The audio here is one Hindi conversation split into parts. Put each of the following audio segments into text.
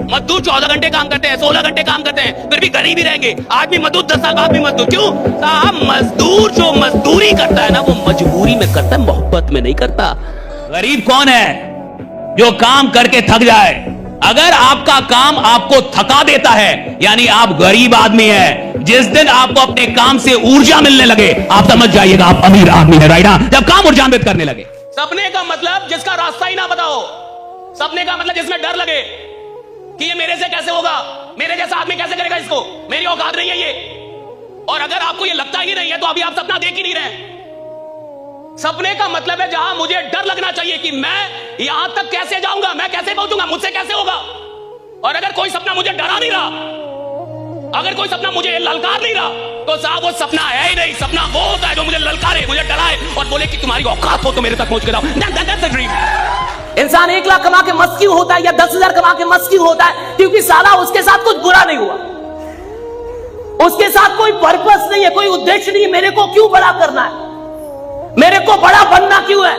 मजदूर 14 घंटे काम करते हैं, 16 घंटे काम करते हैं, फिर भी गरीब ही रहेंगे। आज भी मजदूर 10 साल बाद भी मजदूर। क्यों साहब? मजदूर जो मजदूरी करता है ना, वो मजबूरी में करता है, मोहब्बत में नहीं करता। गरीब कौन है? जो काम करके थक जाए। अगर आपका काम आपको थका देता है यानी आप गरीब आदमी है। जिस दिन आपको अपने काम से ऊर्जा मिलने लगे, आप समझ जाइएगा आप अमीर आदमी है, राइट? जब काम ऊर्जान्वित करने लगे। सपने का मतलब जिसका रास्ता ही ना बताओ, सपने का मतलब जिसमें डर लगे कि ये मेरे से कैसे होगा, मेरे जैसा आदमी कैसे करेगा इसको, मेरी औकात नहीं है ये। और अगर आपको ये लगता ही नहीं है तो अभी आप सपना देख ही नहीं रहे। सपने का मतलब है जहां मुझे डर लगना चाहिए कि मैं यहां तक कैसे जाऊंगा, मैं कैसे पहुंचूंगा, मुझसे कैसे होगा। और अगर कोई सपना मुझे डरा नहीं रहा, अगर कोई सपना मुझे ललकार नहीं रहा, तो साहब वो सपना है ही नहीं। सपना वो होता है जो मुझे ललकारे, मुझे डराए और बोले कि तुम्हारी औकात हो तो मेरे तक पहुंच के जाओ। That's the dream। इंसान 1 लाख कमा के मस्त क्यों होता है या 10,000 कमा के मस्त क्यों होता है? क्योंकि साला उसके साथ कुछ बुरा नहीं हुआ, उसके साथ कोई पर्पस नहीं है, कोई उद्देश्य नहीं है। मेरे को क्यों बड़ा करना है, मेरे को बड़ा बनना क्यों है?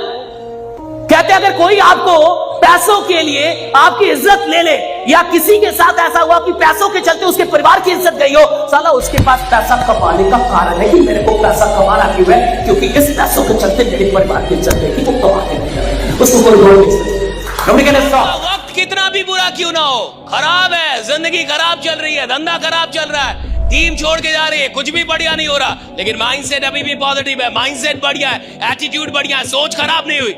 कहते अगर कोई आपको पैसों के लिए आपकी इज्जत ले ले, या किसी के साथ ऐसा हुआ कि पैसों के चलते उसके परिवार की इज्जत गई हो, साला उसके पास पैसा कमाने का कारण है कि मेरे को पैसा कमाना क्यों है, क्योंकि इस पैसों के चलते मेरे परिवार की इज्जत गई, वो कमाने नहीं लगे, उसको कोई रोक नहीं सकता। वक्त कितना भी बुरा क्यों ना हो, खराब है, जिंदगी खराब चल रही है, धंधा खराब चल रहा है, टीम छोड़ के जा रही है, कुछ भी बढ़िया नहीं हो रहा, लेकिन माइंडसेट अभी भी पॉजिटिव है, माइंडसेट बढ़िया है, एटीट्यूड बढ़िया है, सोच खराब नहीं हुई,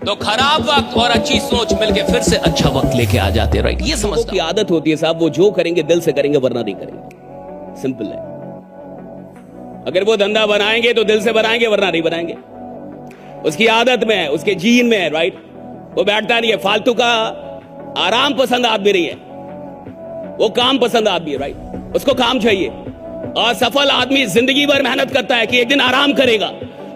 तो खराब वक्त और अच्छी सोच मिलके फिर से अच्छा वक्त लेके आ जाते हैं, राइट? ये समझ की आदत होती है साहब, वो जो करेंगे दिल से करेंगे, वरना नहीं करेंगे। सिंपल है। अगर वो धंधा बनाएंगे तो दिल से बनाएंगे, वरना नहीं बनाएंगे। उसकी आदत में है, उसके जीन में है, राइट? वो बैठता नहीं है, फालतू का आराम पसंद आदमी नहीं है, वो काम पसंद आदमी है, राइट? उसको काम चाहिए। और सफल आदमी जिंदगी भर मेहनत करता है कि एक दिन आराम करेगा।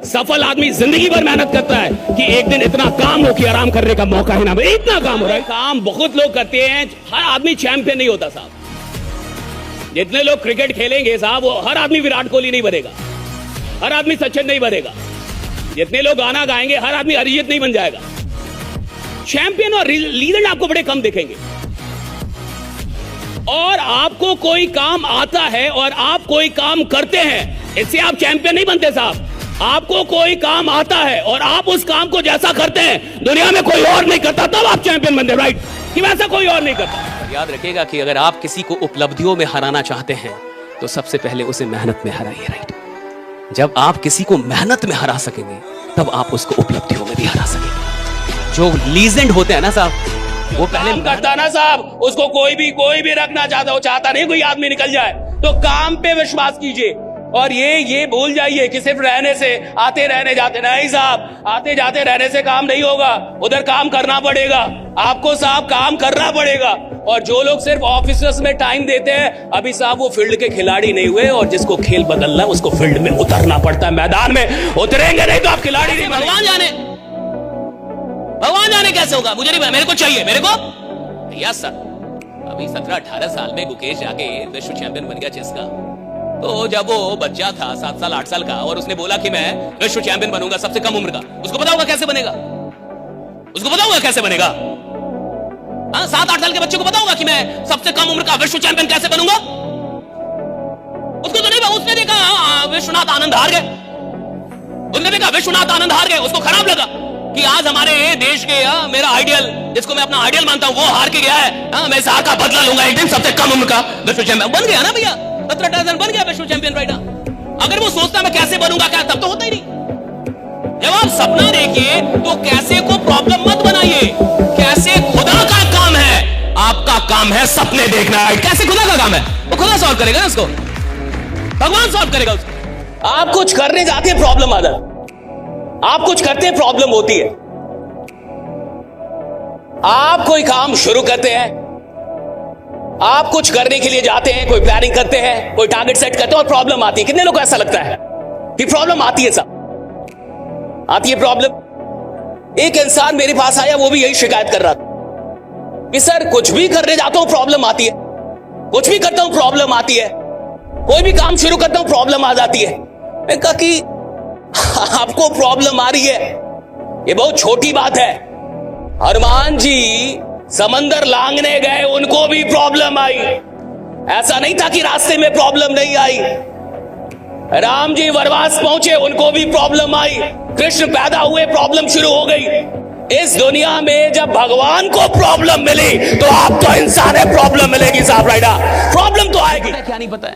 सफल आदमी जिंदगी भर मेहनत करता है कि एक दिन इतना काम हो कि आराम करने का मौका ही ना मिले। इतना काम हो रहा है, काम बहुत लोग करते हैं, हर आदमी चैंपियन नहीं होता साहब। जितने लोग क्रिकेट खेलेंगे साहब, वो हर आदमी विराट कोहली नहीं बनेगा, हर आदमी सचिन नहीं बनेगा। जितने लोग गाना गाएंगे, हर आदमी अरिजीत नहीं बन जाएगा। चैंपियन और लीजेंड आपको बड़े कम दिखेंगे। और आपको कोई काम आता है और आप कोई काम करते हैं, इससे आप चैंपियन नहीं बनते साहब। आपको कोई काम आता है और आप उस काम को जैसा करते हैं, दुनिया में कोई और नहीं करता, तब आप चैंपियन बनते, राइट? कि वैसा कोई और नहीं करता। याद रखिएगा कि अगर आप किसी को उपलब्धियों में हराना चाहते हैं तो सबसे पहले उसे मेहनत में हराइए, राइट? जब आप किसी को मेहनत में हरा सकेंगे, तब आप उसको उपलब्धियों में भी हरा सकेंगे। जो लीजेंड होते हैं ना साहब, वो पहले करता ना साहब, उसको कोई भी रखना चाहता, वो चाहता नहीं कोई आदमी निकल जाए। तो काम पे विश्वास कीजिए और ये भूल जाइए कि सिर्फ रहने से, आते रहने जाते, नहीं साहब, आते जाते रहने से काम नहीं होगा, उधर काम करना पड़ेगा आपको साहब, काम करना पड़ेगा। और जो लोग सिर्फ ऑफिसर्स में टाइम देते हैं, अभी साहब वो फील्ड के खिलाड़ी नहीं हुए। और जिसको खेल बदलना है उसको फील्ड में उतरना पड़ता है, मैदान में उतरेंगे नहीं तो आप खिलाड़ी नहीं। भगवान जाने कैसे होगा, मुझे नहीं, मेरे को चाहिए, मेरे को यस सर। अभी 17-18 साल में गुकेश जाके विश्व चैंपियन बन गया चेस का। तो जब वो बच्चा था 7 साल 8 साल का, और उसने बोला कि मैं विश्व चैंपियन बनूंगा सबसे कम उम्र का, उसको पता होगा कैसे बनेगा? उसको पता होगा कैसे बनेगा? 7-8 साल के बच्चे को पता होगा कि मैं सबसे कम उम्र का विश्व चैंपियन कैसे बनूंगा? उसको तो नहीं, उसने देखा विश्वनाथ आनंद हार गए, उसने देखा विश्वनाथ आनंद हार गए, उसको खराब लगा कि आज हमारे देश के मेरा आइडियल, जिसको मैं अपना आइडियल मानता हूं, वो हार के गया है। मैं इस हार का बदला लूंगा एक दिन, सबसे कम उम्र का विश्व चैंपियन बन गया ना भैया, 17-18 बन गया विश्व चैंपियन, राइट? अगर वो सोचता मैं कैसे बनूंगा, क्या, तब तो होता ही नहीं। जब आप सपना देखिए तो कैसे को प्रॉब्लम मत बनाइए, कैसे खुदा का काम है, आपका काम है सपने देखना। कैसे खुदा का काम है, वो खुदा सॉल्व करेगा ना उसको, भगवान सॉल्व करेगा उसको। आप कुछ करने जाते हैं, प्रॉब्लम आ जाती, आप कुछ करते हैं, प्रॉब्लम होती है। आप कोई काम शुरू करते हैं, आप कुछ करने के लिए जाते हैं, कोई प्लानिंग करते हैं, कोई टारगेट सेट करते हैं और प्रॉब्लम आती है। कितने लोग को ऐसा लगता है कि प्रॉब्लम आती है? सब आती है प्रॉब्लम। एक इंसान मेरे पास आया, वो भी यही शिकायत कर रहा था कि सर कुछ भी करने जाता हूं प्रॉब्लम आती है, कुछ भी करता हूं प्रॉब्लम आती है, कोई भी काम शुरू करता हूं प्रॉब्लम आ जाती है। मैंने कहा कि आपको प्रॉब्लम आ रही है, ये बहुत छोटी बात है। हनुमान जी समंदर लांघने गए, उनको भी ऐसा नहीं था कि रास्ते में प्रॉब्लम नहीं आई। राम जी वनवास पहुंचे, उनको भी प्रॉब्लम आई। कृष्ण पैदा हुए, प्रॉब्लम शुरू हो गई। इस दुनिया में जब भगवान को प्रॉब्लम मिली तो आप तो इंसान है, प्रॉब्लम मिलेगी साहब। राइडा प्रॉब्लम तो आएगी। क्या नहीं पता है।